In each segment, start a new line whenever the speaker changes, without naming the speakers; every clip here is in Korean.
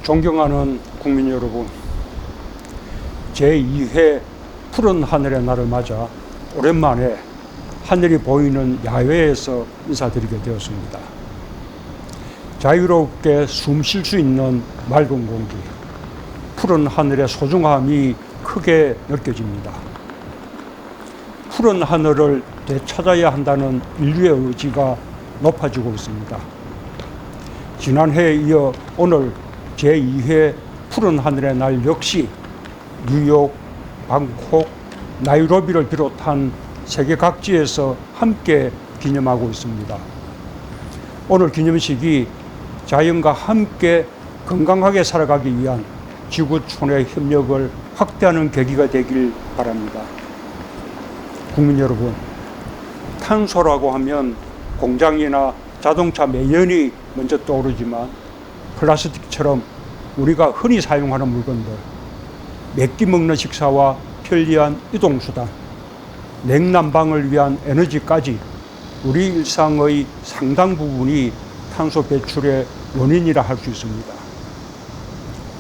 존경하는 국민 여러분, 제2회 푸른 하늘의 날을 맞아 오랜만에 하늘이 보이는 야외에서 인사드리게 되었습니다. 자유롭게 숨 쉴 수 있는 맑은 공기, 푸른 하늘의 소중함이 크게 느껴집니다. 푸른 하늘을 되찾아야 한다는 인류의 의지가 높아지고 있습니다. 지난해에 이어 오늘 제2회 푸른 하늘의 날 역시 뉴욕, 방콕, 나이로비를 비롯한 세계 각지에서 함께 기념하고 있습니다. 오늘 기념식이 자연과 함께 건강하게 살아가기 위한 지구촌의 협력을 확대하는 계기가 되길 바랍니다. 국민 여러분, 탄소라고 하면 공장이나 자동차 매연이 먼저 떠오르지만 플라스틱처럼 우리가 흔히 사용하는 물건들, 매끼 먹는 식사와 편리한 이동수단, 냉난방을 위한 에너지까지 우리 일상의 상당 부분이 탄소 배출의 원인이라 할 수 있습니다.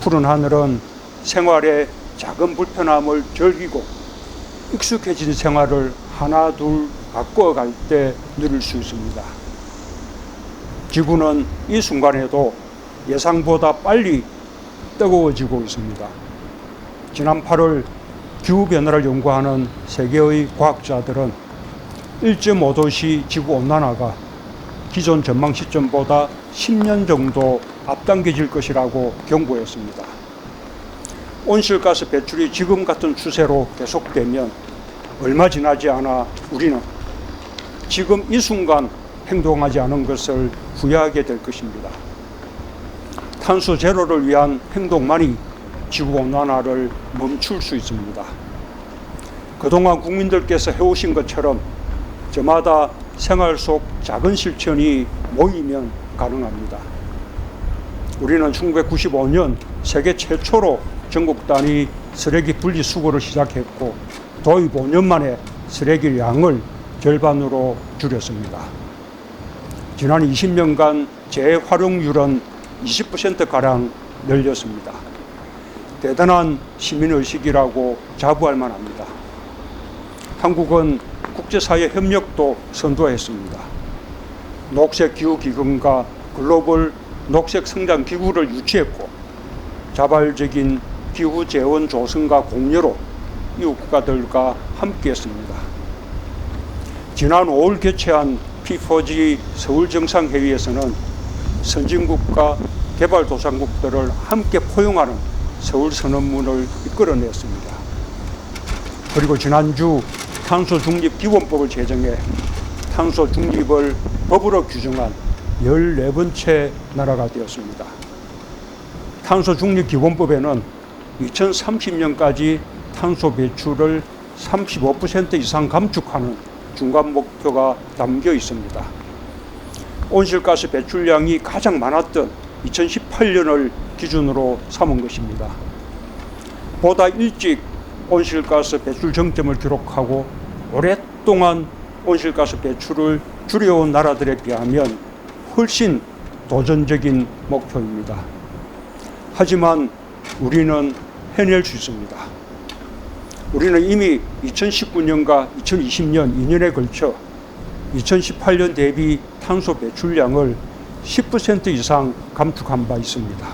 푸른 하늘은 생활의 작은 불편함을 즐기고 익숙해진 생활을 하나 둘 바꿔갈 때 누릴 수 있습니다. 지구는 이 순간에도 예상보다 빨리 뜨거워지고 있습니다. 지난 8월 기후변화를 연구하는 세계의 과학자들은 1.5도씨 지구온난화가 기존 전망 시점보다 10년 정도 앞당겨질 것이라고 경고했습니다. 온실가스 배출이 지금 같은 추세로 계속되면 얼마 지나지 않아 우리는 지금 이 순간 행동하지 않은 것을 후회하게 될 것입니다. 탄소 제로를 위한 행동만이 지구온난화를 멈출 수 있습니다. 그동안 국민들께서 해오신 것처럼 저마다 생활 속 작은 실천이 모이면 가능합니다. 우리는 1995년 세계 최초로 전국 단위 쓰레기 분리수거를 시작했고 도입 5년 만에 쓰레기 양을 절반으로 줄였습니다. 지난 20년간 재활용률은 20%가량 늘렸습니다. 대단한 시민의식이라고 자부할 만합니다. 한국은 국제사회 협력도 선도했습니다. 녹색기후기금과 글로벌 녹색성장기구를 유치했고 자발적인 기후재원 조성과 공유로 이웃 국가들과 함께했습니다. 지난 5월 개최한 P4G 서울정상회의에서는 선진국과 개발도상국들을 함께 포용하는 서울선언문을 이끌어냈습니다. 그리고 지난주 탄소중립기본법을 제정해 탄소중립을 법으로 규정한 14번째 나라가 되었습니다. 탄소중립기본법에는 2030년까지 탄소 배출을 35% 이상 감축하는 중간 목표가 담겨 있습니다. 온실가스 배출량이 가장 많았던 2018년을 기준으로 삼은 것입니다. 보다 일찍 온실가스 배출 정점을 기록하고 오랫동안 온실가스 배출을 줄여온 나라들에 비하면 훨씬 도전적인 목표입니다. 하지만 우리는 해낼 수 있습니다. 우리는 이미 2019년과 2020년 2년에 걸쳐 2018년 대비 탄소 배출량을 10% 이상 감축한 바 있습니다.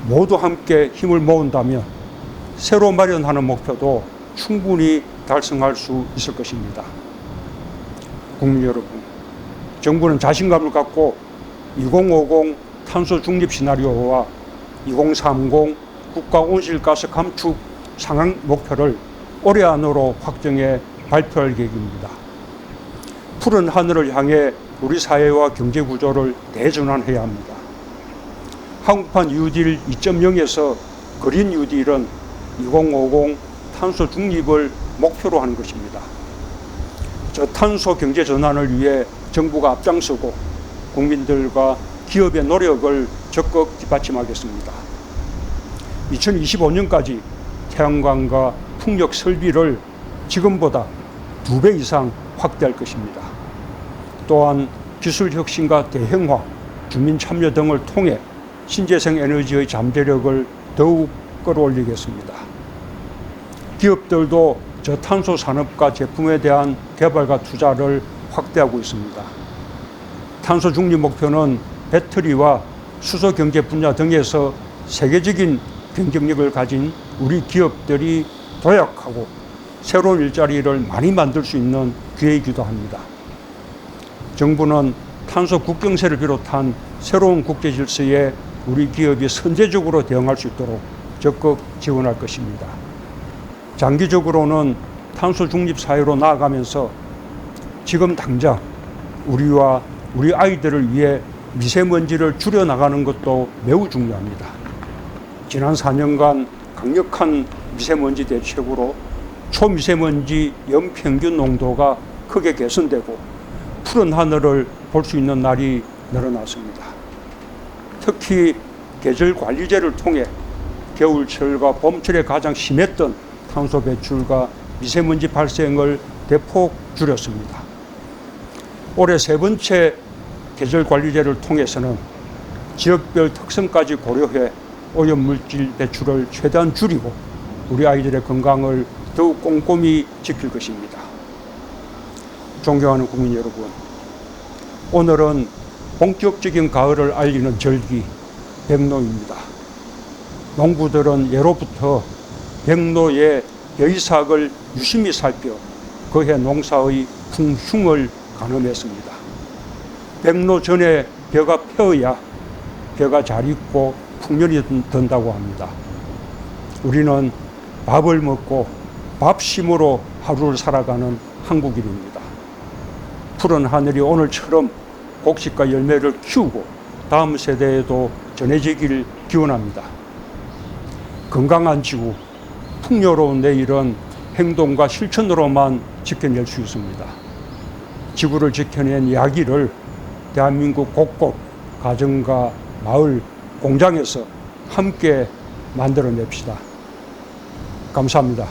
모두 함께 힘을 모은다면 새로 마련하는 목표도 충분히 달성할 수 있을 것입니다. 국민 여러분, 정부는 자신감을 갖고 2050 탄소 중립 시나리오와 2030 국가 온실가스 감축 상향 목표를 올해 안으로 확정해 발표할 계획입니다. 푸른 하늘을 향해 우리 사회와 경제 구조를 대전환해야 합니다. 한국판 뉴딜 2.0에서 그린 뉴딜은 2050 탄소 중립을 목표로 하는 것입니다. 저탄소 경제 전환을 위해 정부가 앞장서고 국민들과 기업의 노력을 적극 뒷받침하겠습니다. 2025년까지 태양광과 풍력 설비를 지금보다 2배 이상 확대할 것입니다. 또한 기술 혁신과 대형화, 주민 참여 등을 통해 신재생 에너지의 잠재력을 더욱 끌어올리겠습니다. 기업들도 저탄소 산업과 제품에 대한 개발과 투자를 확대하고 있습니다. 탄소 중립 목표는 배터리와 수소 경제 분야 등에서 세계적인 경쟁력을 가진 우리 기업들이 도약하고 새로운 일자리를 많이 만들 수 있는 기회이기도 합니다. 정부는 탄소 국경세를 비롯한 새로운 국제 질서에 우리 기업이 선제적으로 대응할 수 있도록 적극 지원할 것입니다. 장기적으로는 탄소 중립 사회로 나아가면서 지금 당장 우리와 우리 아이들을 위해 미세먼지를 줄여나가는 것도 매우 중요합니다. 지난 4년간 강력한 미세먼지 대책으로 초미세먼지 연평균 농도가 크게 개선되고 푸른 하늘을 볼 수 있는 날이 늘어났습니다. 특히 계절관리제를 통해 겨울철과 봄철에 가장 심했던 탄소 배출과 미세먼지 발생을 대폭 줄였습니다. 올해 세 번째 계절관리제를 통해서는 지역별 특성까지 고려해 오염물질 배출을 최대한 줄이고 우리 아이들의 건강을 더욱 꼼꼼히 지킬 것입니다. 존경하는 국민 여러분, 오늘은 본격적인 가을을 알리는 절기 백로입니다. 농부들은 예로부터 백로의 벼이삭을 유심히 살펴 그해 농사의 풍흉을 가늠했습니다. 백로 전에 벼가 펴야 벼가 잘 익고 풍년이 든다고 합니다. 우리는 밥을 먹고 밥심으로 하루를 살아가는 한국인입니다. 푸른 하늘이 오늘처럼 곡식과 열매를 키우고 다음 세대에도 전해지길 기원합니다. 건강한 지구, 풍요로운 내일은 행동과 실천으로만 지켜낼 수 있습니다. 지구를 지켜낸 이야기를 대한민국 곳곳 가정과 마을, 공장에서 함께 만들어냅시다. 감사합니다.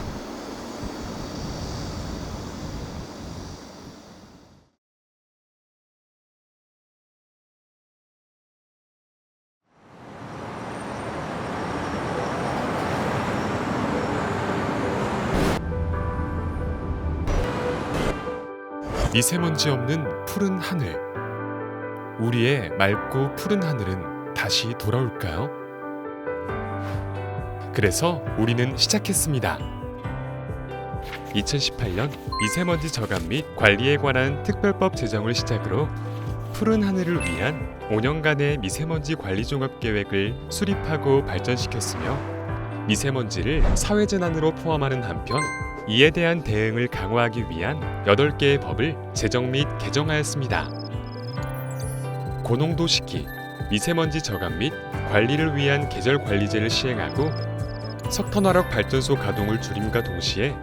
미세먼지 없는 푸른 하늘. 우리의 맑고 푸른 하늘은 다시 돌아올까요? 그래서 우리는 시작했습니다. 2018년 미세먼지 저감 및 관리에 관한 특별법 제정을 시작으로 푸른 하늘을 위한 5년간의 미세먼지 관리 종합 계획을 수립하고 발전시켰으며 미세먼지를 사회재난으로 포함하는 한편 이에 대한 대응을 강화하기 위한 8개의 법을 제정 및 개정하였습니다. 고농도 시기, 미세먼지 저감 및 관리를 위한 계절관리제를 시행하고 석탄화력 발전소 가동을 줄임과 동시에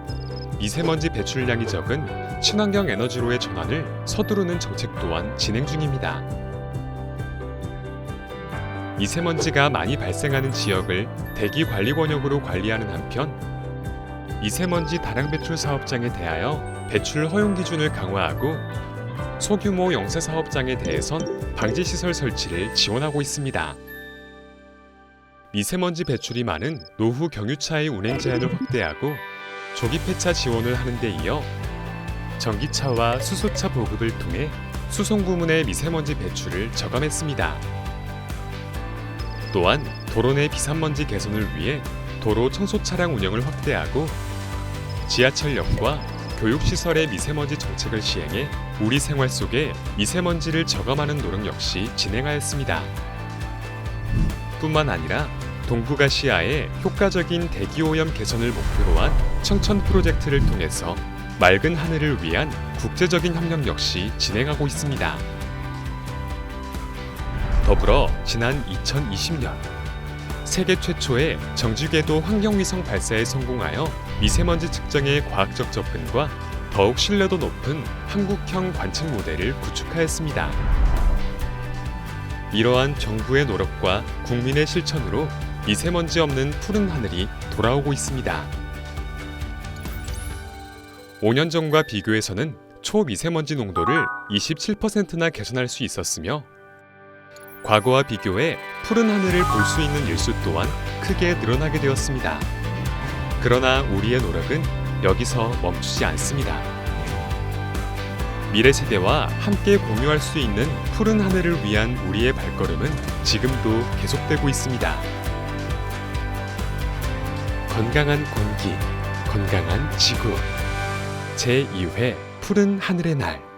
미세먼지 배출량이 적은 친환경 에너지로의 전환을 서두르는 정책 또한 진행 중입니다. 미세먼지가 많이 발생하는 지역을 대기관리 권역으로 관리하는 한편 미세먼지 다량 배출 사업장에 대하여 배출 허용 기준을 강화하고 소규모 영세 사업장에 대해선 방지 시설 설치를 지원하고 있습니다. 미세먼지 배출이 많은 노후 경유차의 운행 제한을 확대하고 조기 폐차 지원을 하는 데 이어 전기차와 수소차 보급을 통해 수송 부문의 미세먼지 배출을 저감했습니다. 또한 도로 내 비산먼지 개선을 위해 도로 청소 차량 운영을 확대하고 지하철역과 교육시설의 미세먼지 정책을 시행해 우리 생활 속에 미세먼지를 저감하는 노력 역시 진행하였습니다. 뿐만 아니라 동북아시아의 효과적인 대기오염 개선을 목표로 한 청천 프로젝트를 통해서 맑은 하늘을 위한 국제적인 협력 역시 진행하고 있습니다. 더불어 지난 2020년 세계 최초의 정지궤도 환경위성 발사에 성공하여 미세먼지 측정의 과학적 접근과 더욱 신뢰도 높은 한국형 관측 모델을 구축하였습니다. 이러한 정부의 노력과 국민의 실천으로 미세먼지 없는 푸른 하늘이 돌아오고 있습니다. 5년 전과 비교해서는 초미세먼지 농도를 27%나 개선할 수 있었으며 과거와 비교해 푸른 하늘을 볼 수 있는 일수 또한 크게 늘어나게 되었습니다. 그러나 우리의 노력은 여기서 멈추지 않습니다. 미래 세대와 함께 공유할 수 있는 푸른 하늘을 위한 우리의 발걸음은 지금도 계속되고 있습니다. 건강한 공기, 건강한 지구. 제2회 푸른 하늘의 날.